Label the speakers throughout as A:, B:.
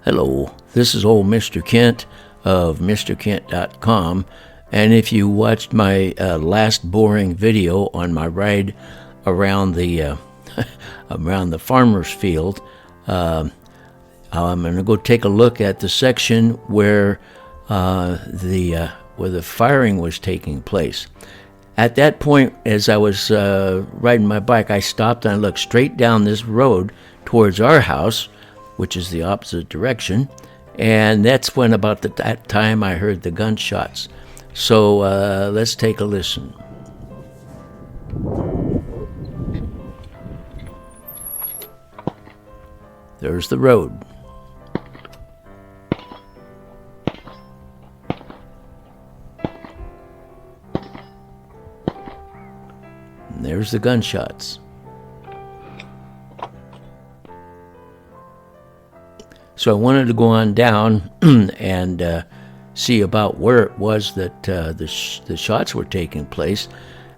A: Hello, this is old Mr. Kent of MrKent.com, and if you watched my last boring video on my ride around the around the farmer's field, I'm going to go take a look at the section where the firing was taking place. At that point, as I was riding my bike, I stopped and I looked straight down this road towards our house, which is the opposite direction, and that's when about that time I heard the gunshots. So let's take a listen. There's the road. And there's the gunshots. So I wanted to go on down and see about where it was that the shots were taking place.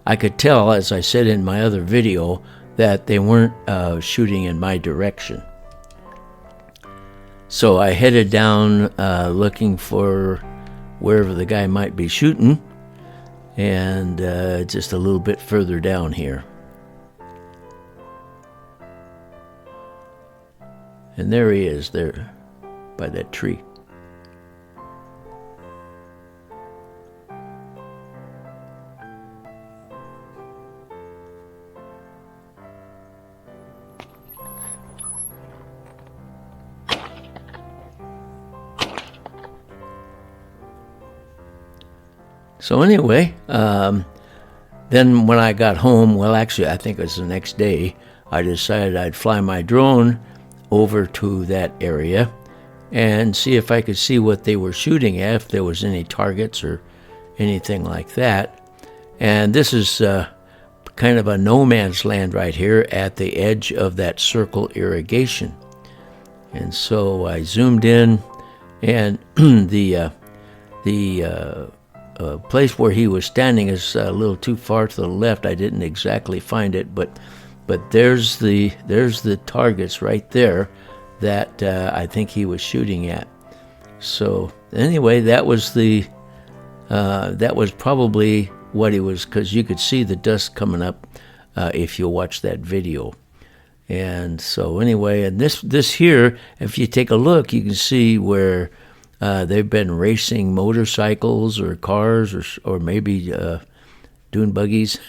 A: I could tell, as I said in my other video, that they weren't shooting in my direction. So I headed down looking for wherever the guy might be shooting, and just a little bit further down here. And there he is, there by that tree. So anyway, then when I got home, well, actually, I think it was the next day, I decided I'd fly my drone over to that area and see if I could see what they were shooting at, if there was any targets or anything like that. And this is kind of a no man's land right here at the edge of that circle irrigation. And so I zoomed in, and the place where he was standing is a little too far to the left. I didn't exactly find it, but there's the targets right there that I think he was shooting at. So anyway, that was probably what he was, because you could see the dust coming up if you watch that video. And so anyway, and this here, if you take a look, you can see where they've been racing motorcycles or cars or maybe dune buggies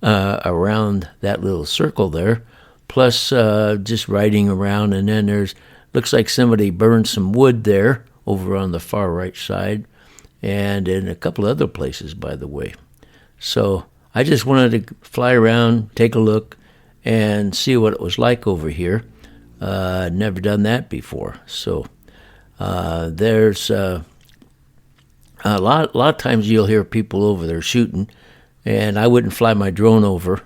A: around that little circle there, plus just riding around. And then looks like somebody burned some wood there over on the far right side, and in a couple other places, by the way. So I just wanted to fly around, take a look, and see what it was like over here. Never done that before. So there's a lot of times you'll hear people over there shooting, and I wouldn't fly my drone over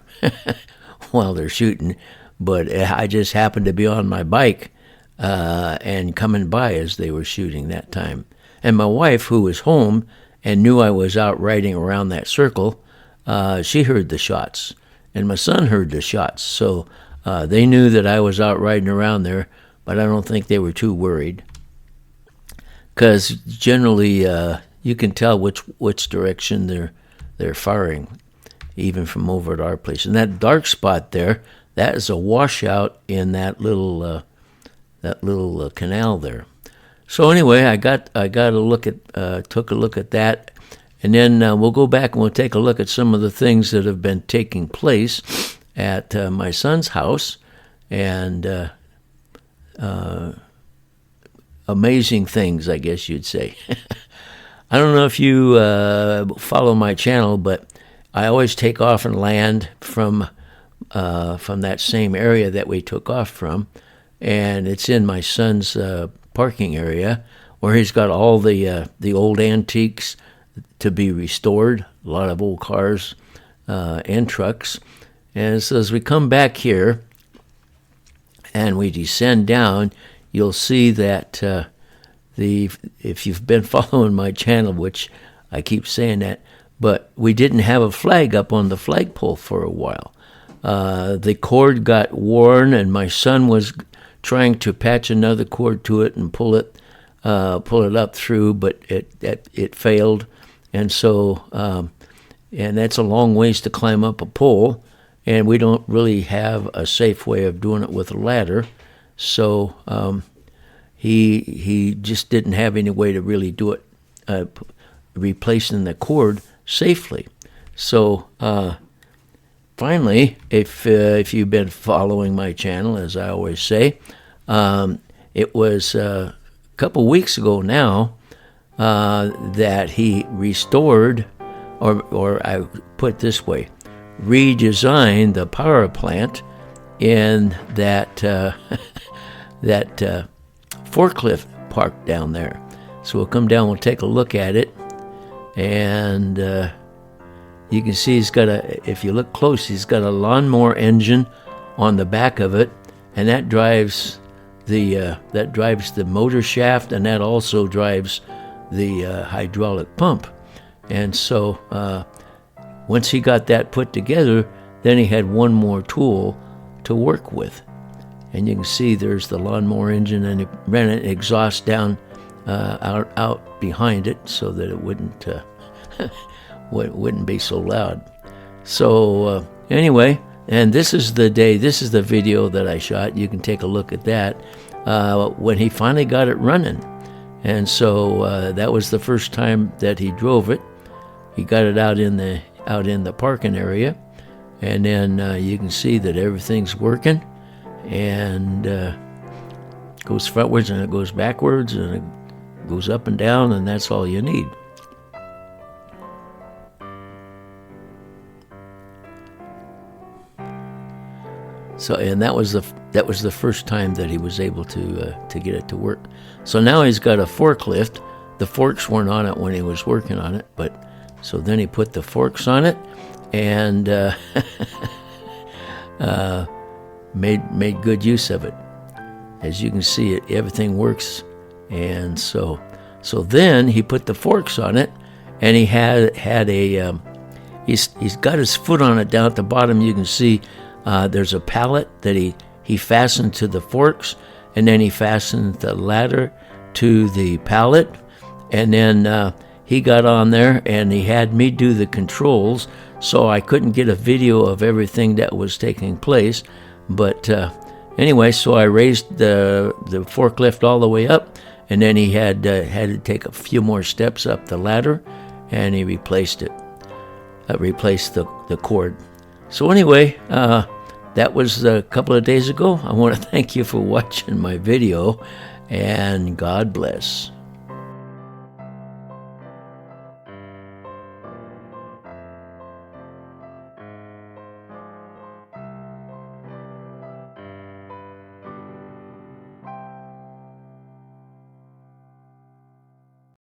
A: while they're shooting, but I just happened to be on my bike and coming by as they were shooting that time. And my wife, who was home and knew I was out riding around that circle, she heard the shots, and my son heard the shots. So they knew that I was out riding around there, but I don't think they were too worried, because generally you can tell which direction they're firing, even from over at our place. And that dark spot there, that is a washout in that little canal there. So anyway, I took a look at that, and then we'll go back and we'll take a look at some of the things that have been taking place at my son's house, and amazing things, I guess you'd say. I don't know if you follow my channel, but I always take off and land from that same area that we took off from, and it's in my son's parking area, where he's got all the old antiques to be restored, a lot of old cars and trucks. And so as we come back here and we descend down, you'll see that if you've been following my channel, which I keep saying that, but we didn't have a flag up on the flagpole for a while. The cord got worn, and my son was trying to patch another cord to it and pull it up through, but it failed. And so, and that's a long ways to climb up a pole, and we don't really have a safe way of doing it with a ladder. So he just didn't have any way to really do it, replacing the cord safely. So finally, if you've been following my channel, as I always say, it was a couple weeks ago now that he restored, or I put it this way, redesigned the power plant in that that forklift parked down there. So we'll come down, we'll take a look at it, and you can see he's got if you look close, he's got a lawnmower engine on the back of it, and that drives the motor shaft, and that also drives the hydraulic pump. And so once he got that put together, then he had one more tool to work with. And you can see there's the lawnmower engine, and he ran an exhaust down out behind it so that it wouldn't be so loud. So anyway, and this is the video that I shot. You can take a look at that when he finally got it running. And so that was the first time that he drove it. He got it out in the parking area, and then you can see that everything's working, and goes frontwards and it goes backwards and it goes up and down, and that's all you need. So, and that was the first time that he was able to get it to work. So now he's got a forklift. The forks weren't on it when he was working on it, but so then he put the forks on it and made good use of it. As you can see, everything works. And so then he put the forks on it, and he had a he's got his foot on it down at the bottom. You can see there's a pallet that he fastened to the forks, and then he fastened the ladder to the pallet, and then he got on there and he had me do the controls, so I couldn't get a video of everything that was taking place. But anyway, so I raised the forklift all the way up, and then he had to take a few more steps up the ladder, and he replaced it. Replaced the cord. So anyway, that was a couple of days ago. I want to thank you for watching my video, and God bless.